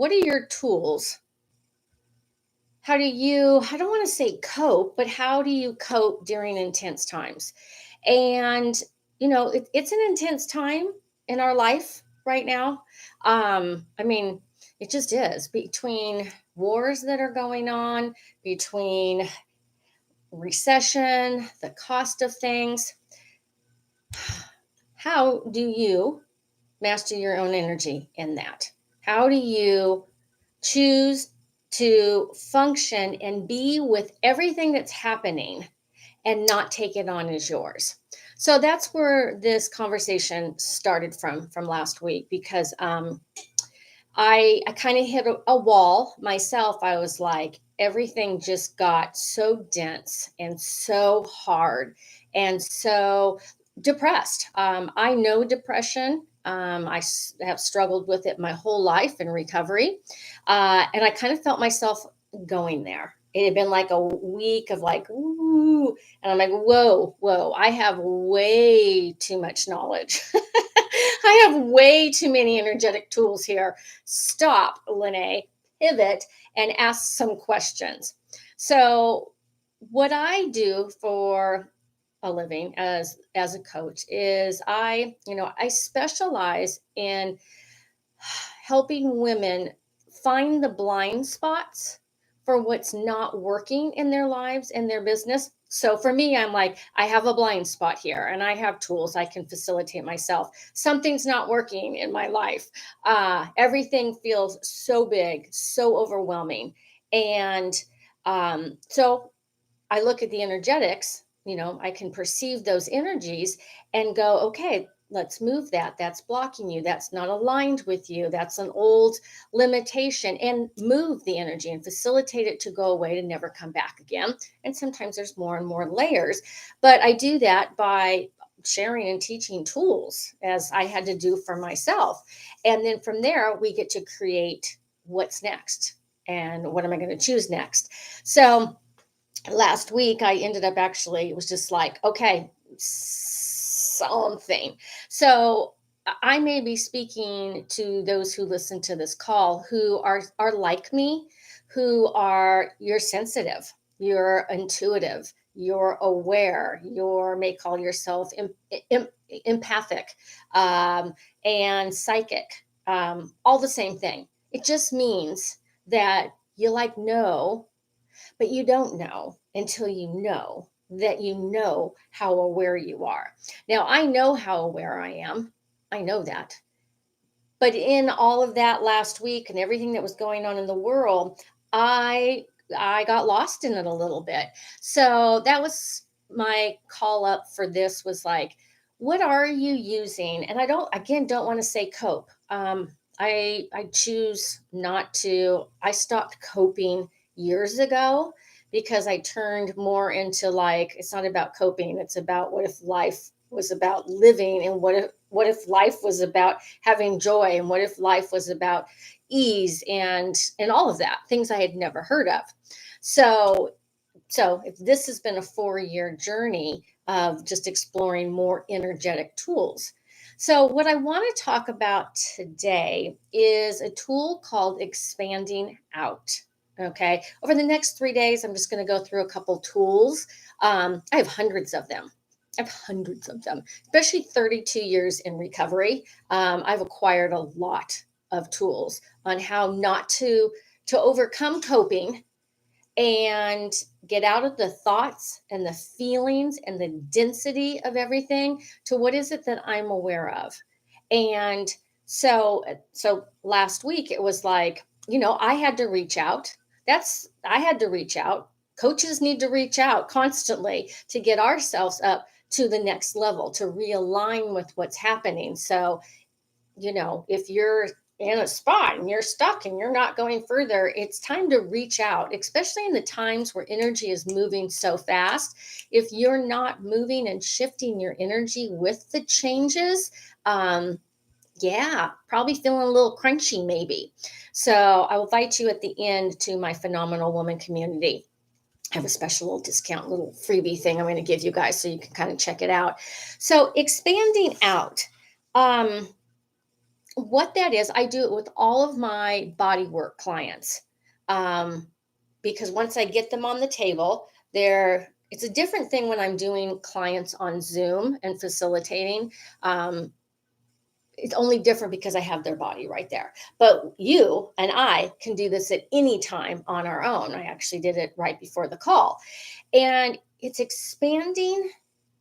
what are your tools? How do you, I don't want to say cope, but how do you cope during intense times? And, it's an intense time in our life right now. I mean, it just is between wars that are going on, between recession, the cost of things. How do you master your own energy in that? How do you choose to function and be with everything that's happening and not take it on as yours? So that's where this conversation started from last week, because I kind of hit a wall myself. I was like, everything just got so dense and so hard and so depressed. I know depression. Have struggled with it my whole life in recovery. And I kind of felt myself going there. It had been like a week of like, ooh, and I'm like, whoa, whoa, I have way too much knowledge. I have way too many energetic tools here. Stop, Lynnae, pivot, and ask some questions. So, what I do for a living as a coach is I specialize in helping women find the blind spots for what's not working in their lives and their business. So for me, I'm like, I have a blind spot here and I have tools I can facilitate myself. Something's not working in my life. Everything feels so big, so overwhelming. And so I look at the energetics, I can perceive those energies and go, okay, let's move that. That's blocking you. That's not aligned with you. That's an old limitation, and move the energy and facilitate it to go away to never come back again. And sometimes there's more and more layers, but I do that by sharing and teaching tools as I had to do for myself. And then from there, we get to create what's next and what am I going to choose next. So, last week I ended up actually, it was just like, okay, something. So I may be speaking to those who listen to this call who are like me, who are, you're sensitive, you're intuitive, you're aware, you may call yourself empathic, and psychic, all the same thing. It just means that you like know, but you don't know until you know that you know how aware you are. Now, I know how aware I am. I know that. But in all of that last week and everything that was going on in the world, I got lost in it a little bit. So that was my call up for this, was like, what are you using? And I don't want to say cope. I choose not to. I stopped coping years ago because I turned more into like, it's not about coping. It's about what if life was about living, and what if life was about having joy, and what if life was about ease and all of that, things I had never heard of. So if this has been a 4-year journey of just exploring more energetic tools. So what I want to talk about today is a tool called expanding out. Okay. Over the next 3 days, I'm just going to go through a couple tools. I have hundreds of them. Especially 32 years in recovery. I've acquired a lot of tools on how not to overcome coping and get out of the thoughts and the feelings and the density of everything to what is it that I'm aware of. And so last week it was like, I had to reach out. I had to reach out. Coaches need to reach out constantly to get ourselves up to the next level, to realign with what's happening. So, if you're in a spot and you're stuck and you're not going further, it's time to reach out, especially in the times where energy is moving so fast. If you're not moving and shifting your energy with the changes, probably feeling a little crunchy maybe. So I'll invite you at the end to my Phenomenal Woman community. I have a special little discount, little freebie thing I'm going to give you guys so you can kind of check it out. So expanding out. what that is, I do it with all of my body work clients. Um, because once I get them on the table, it's a different thing when I'm doing clients on Zoom and facilitating. Um, it's only different because I have their body right there. But you and I can do this at any time on our own. I actually did it right before the call. And it's expanding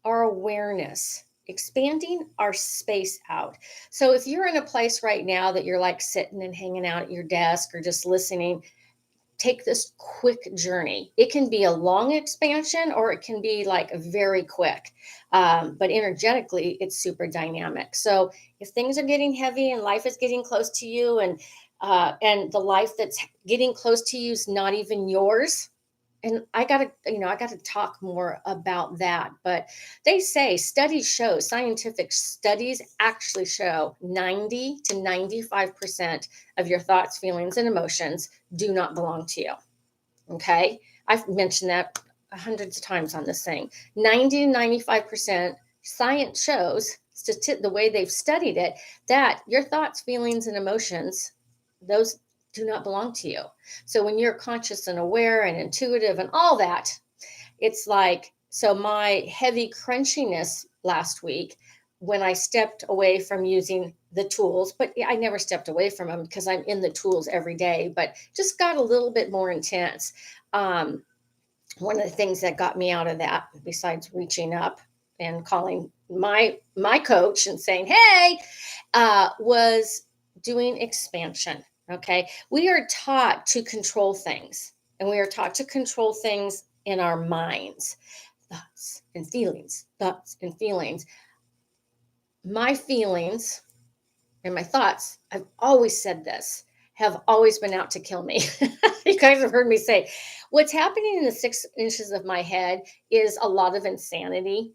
our awareness, expanding our space out. So if you're in a place right now that you're like sitting and hanging out at your desk or just listening, take this quick journey. It can be a long expansion or it can be like very quick. But energetically, it's super dynamic. So if things are getting heavy and life is getting close to you, and the life that's getting close to you is not even yours, and I gotta talk more about that. But they say studies show, scientific studies actually show 90 to 95% of your thoughts, feelings, and emotions do not belong to you. Okay. I've mentioned that hundreds of times on this thing. 90 to 95% science shows, the way they've studied it, that your thoughts, feelings, and emotions, those do not belong to you. So when you're conscious and aware and intuitive and all that, it's like, so my heavy crunchiness last week, when I stepped away from using the tools, but I never stepped away from them because I'm in the tools every day, but just got a little bit more intense. Um, One of the things that got me out of that, besides reaching up and calling my coach and saying, "Hey," was doing expansion. Okay, we are taught to control things, and we are taught to control things in our minds, thoughts and feelings. My feelings and my thoughts, I've always said this, have always been out to kill me. You guys have heard me say what's happening in the 6 inches of my head is a lot of insanity.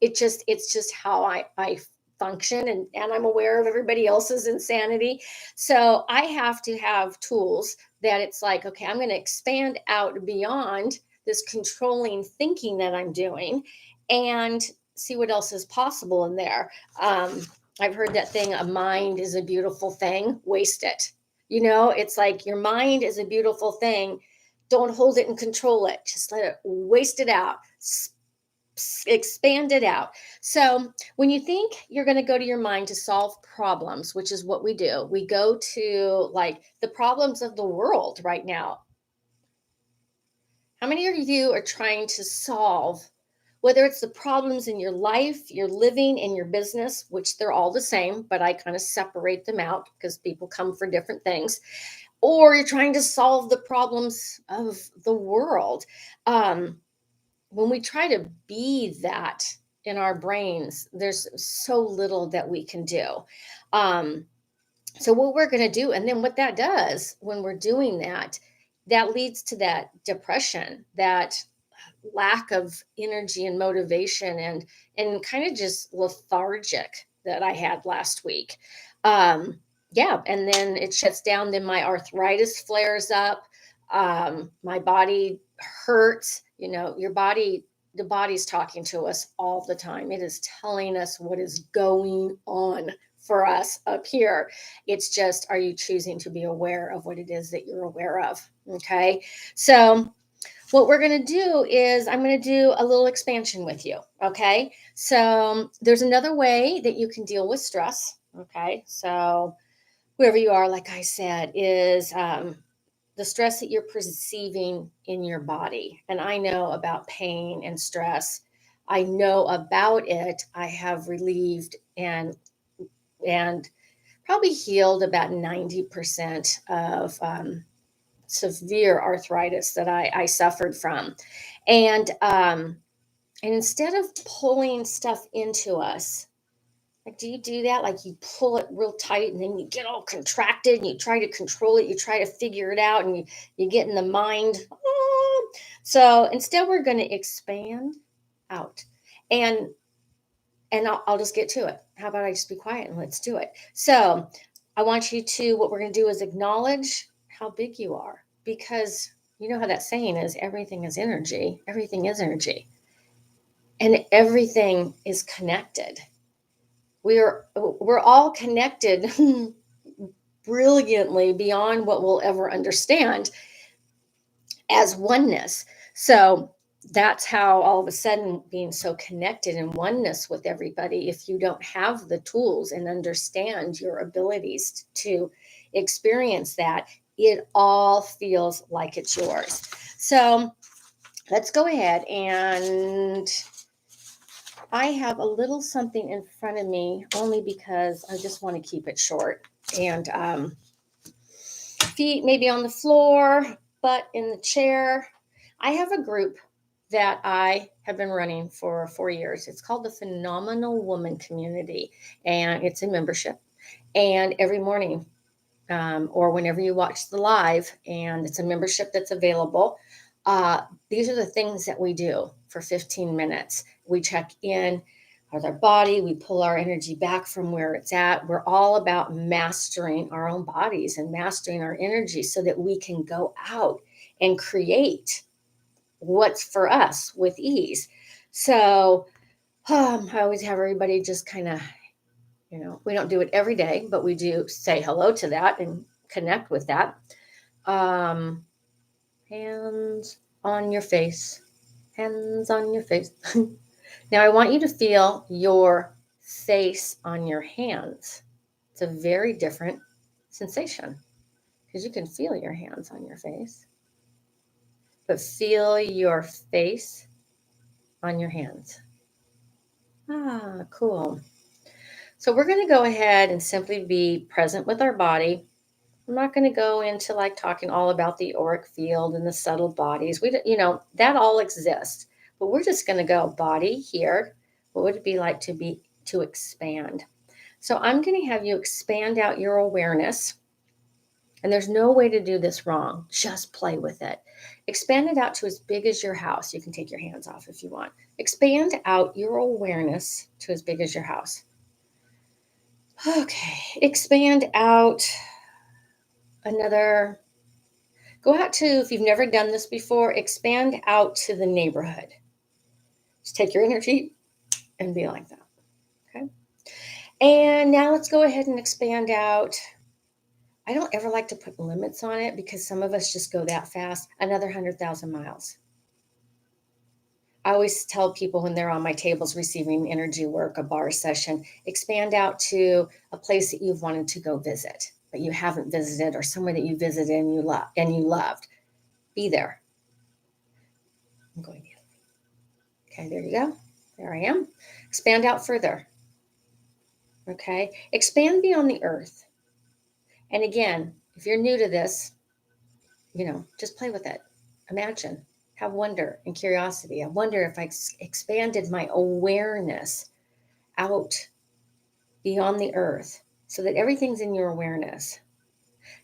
It's just how I function, and I'm aware of everybody else's insanity. So I have to have tools that it's like, okay, I'm going to expand out beyond this controlling thinking that I'm doing and see what else is possible in there. I've heard that thing, a mind is a beautiful thing, waste it. It's like your mind is a beautiful thing. Don't hold it and control it. Just let it waste it out, expand it out. So when you think you're going to go to your mind to solve problems, which is what we do, we go to like the problems of the world right now. How many of you are trying to solve, whether it's the problems in your life, your living, and your business, which they're all the same, but I kind of separate them out because people come for different things, or you're trying to solve the problems of the world. When we try to be that in our brains, there's so little that we can do. Um, so what we're going to do, and then what that does when we're doing that, that leads to that depression, that lack of energy and motivation, and kind of just lethargic that I had last week. Yeah, and then it shuts down. Then my arthritis flares up. My body hurts. The body's talking to us all the time. It is telling us what is going on for us up here. It's just, are you choosing to be aware of what it is that you're aware of? Okay. So what we're going to do is I'm going to do a little expansion with you. Okay. So there's another way that you can deal with stress. Okay. So whoever you are, like I said, is the stress that you're perceiving in your body. And I know about pain and stress. I know about it. I have relieved and probably healed about 90% of severe arthritis that I suffered from. And instead of pulling stuff into us, like, do you do that? Like, you pull it real tight and then you get all contracted and you try to control it, you try to figure it out, and you get in the mind. "Ah." So instead, we're going to expand out. And I'll just get to it. How about I just be quiet and let's do it? So I want you to, what we're going to do is acknowledge how big you are, because you know how that saying is, everything is energy. Everything is energy. And everything is connected. we're all connected brilliantly beyond what we'll ever understand as oneness. So that's how all of a sudden being so connected in oneness with everybody, if you don't have the tools and understand your abilities to experience that, it all feels like it's yours. So let's go ahead, and I have a little something in front of me only because I just want to keep it short. And feet maybe on the floor, butt in the chair. I have a group that I have been running for 4 years. It's called the Phenomenal Woman Community, and it's a membership. And every morning, or whenever you watch the live, and it's a membership that's available. These are the things that we do for 15 minutes. We check in with our body, we pull our energy back from where it's at. We're all about mastering our own bodies and mastering our energy so that we can go out and create what's for us with ease. So I always have everybody just kind of, we don't do it every day, but we do say hello to that and connect with that. Hands on your face. Hands on your face. Now I want you to feel your face on your hands. It's a very different sensation because you can feel your hands on your face. But feel your face on your hands. Ah, cool. So we're going to go ahead and simply be present with our body. I'm not going to go into like talking all about the auric field and the subtle bodies. That all exists. But we're just going to go body here. What would it be like to expand? So I'm going to have you expand out your awareness. And there's no way to do this wrong. Just play with it. Expand it out to as big as your house. You can take your hands off if you want. Expand out your awareness to as big as your house. Okay. Expand out another. Go out to, if you've never done this before, expand out to the neighborhood. Just take your energy and be like that. Okay. And now let's go ahead and expand out. I don't ever like to put limits on it because some of us just go that fast. Another 100,000 miles. I always tell people when they're on my tables receiving energy work, a bar session, expand out to a place that you've wanted to go visit, but you haven't visited, or somewhere that you visited and you loved. Be there. I'm going to. Okay, there you go. There I am. Expand out further. Okay. Expand beyond the earth. And again, if you're new to this, just play with it. Imagine, have wonder and curiosity. I wonder if I expanded my awareness out beyond the earth so that everything's in your awareness.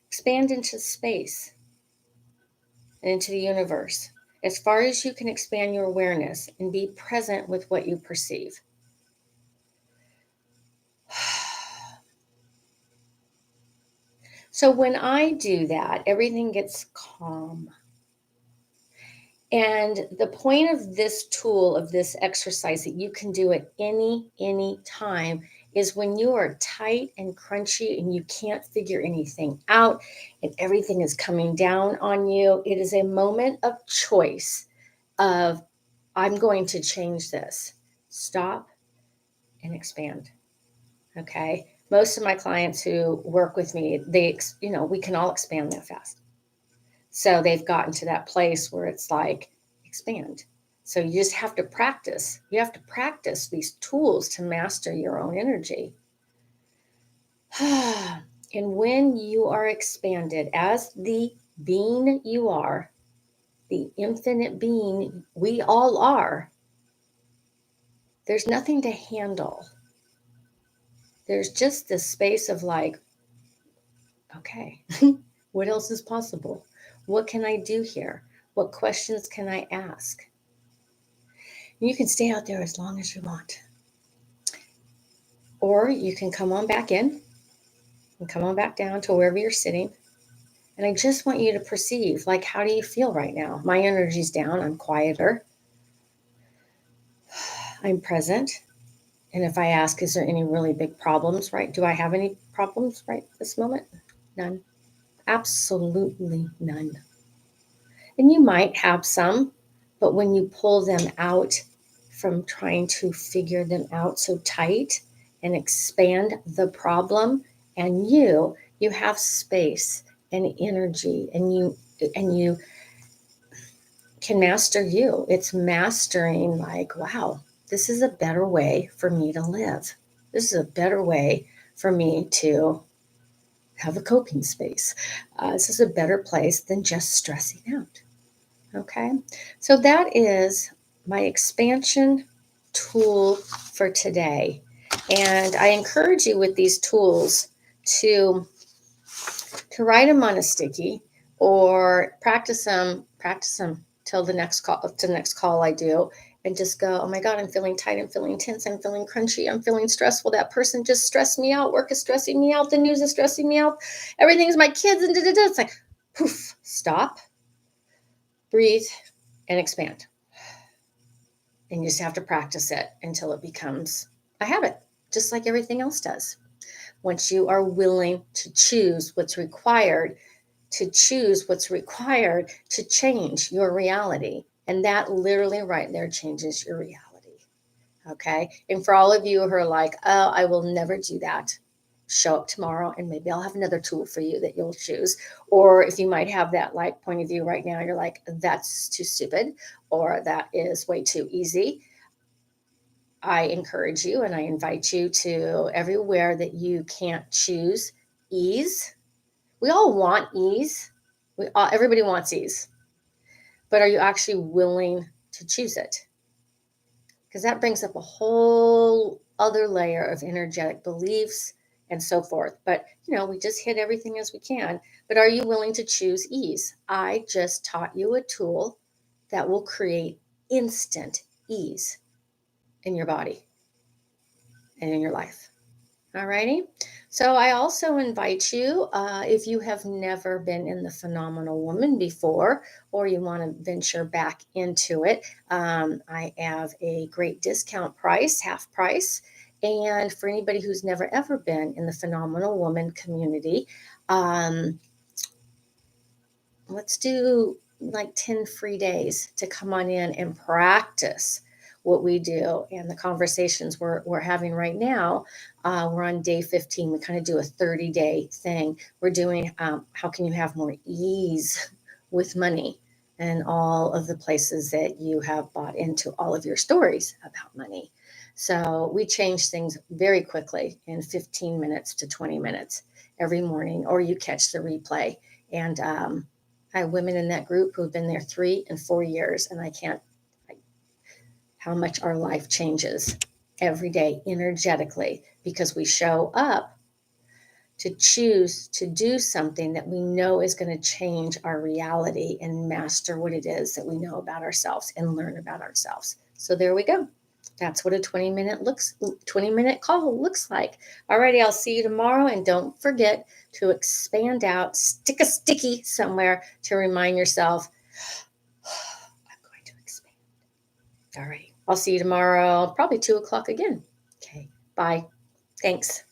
Expand into space and into the universe as far as you can expand your awareness and be present with what you perceive. So when I do that, everything gets calm. And the point of this tool, of this exercise that you can do at any time, is when you are tight and crunchy and you can't figure anything out and everything is coming down on you. It is a moment of choice of, I'm going to change this. Stop and expand. Okay. Most of my clients who work with me, we can all expand that fast. So they've gotten to that place where it's like, expand. So you just have to practice. You have to practice these tools to master your own energy. And when you are expanded as the being you are, the infinite being we all are, there's nothing to handle. There's just this space of like, okay, what else is possible? What can I do here? What questions can I ask? And you can stay out there as long as you want. Or you can come on back in and come on back down to wherever you're sitting. And I just want you to perceive, like, how do you feel right now? My energy's down. I'm quieter. I'm present. And if I ask, is there any really big problems, right? Do I have any problems right this moment? None. Absolutely none. And you might have some, but when you pull them out from trying to figure them out so tight and expand the problem and you have space and energy and you can master you. It's mastering like, wow, this is a better way for me to live. This is a better way for me to have a coping space. This is a better place than just stressing out. Okay, so that is my expansion tool for today. And I encourage you with these tools to write them on a sticky or practice them till the next call I do, and just go, oh my God, I'm feeling tight, I'm feeling tense, I'm feeling crunchy, I'm feeling stressful. That person just stressed me out, work is stressing me out, the news is stressing me out, everything's my kids, and da-da-da. It's like, poof, stop, breathe, and expand. And you just have to practice it until it becomes a habit, just like everything else does. Once you are willing to choose what's required, to change your reality. And that literally right there changes your reality. Okay. And for all of you who are like, oh, I will never do that, show up tomorrow and maybe I'll have another tool for you that you'll choose. Or if you might have that like point of view right now, you're like, that's too stupid, or that is way too easy. I encourage you and I invite you to everywhere that you can't choose ease. We all want ease. Everybody wants ease. But are you actually willing to choose it? Because that brings up a whole other layer of energetic beliefs and so forth. But, we just hit everything as we can. But are you willing to choose ease? I just taught you a tool that will create instant ease in your body and in your life. All righty. So I also invite you, if you have never been in the Phenomenal Woman before, or you want to venture back into it, I have a great discount price, half price. And for anybody who's never ever been in the Phenomenal Woman community, let's do like 10 free days to come on in and practice what we do and the conversations we're having right now. We're on day 15. We kind of do a 30-day thing. We're doing how can you have more ease with money and all of the places that you have bought into all of your stories about money. So we change things very quickly in 15 minutes to 20 minutes every morning, or you catch the replay. And I have women in that group who've been there 3 and 4 years, and how much our life changes every day energetically because we show up to choose to do something that we know is going to change our reality and master what it is that we know about ourselves and learn about ourselves. So there we go. That's what a 20-minute call looks like. Alrighty, I'll see you tomorrow. And don't forget to expand out, stick a sticky somewhere to remind yourself, I'm going to expand. All right. I'll see you tomorrow, probably 2:00 again. Okay. Bye. Thanks.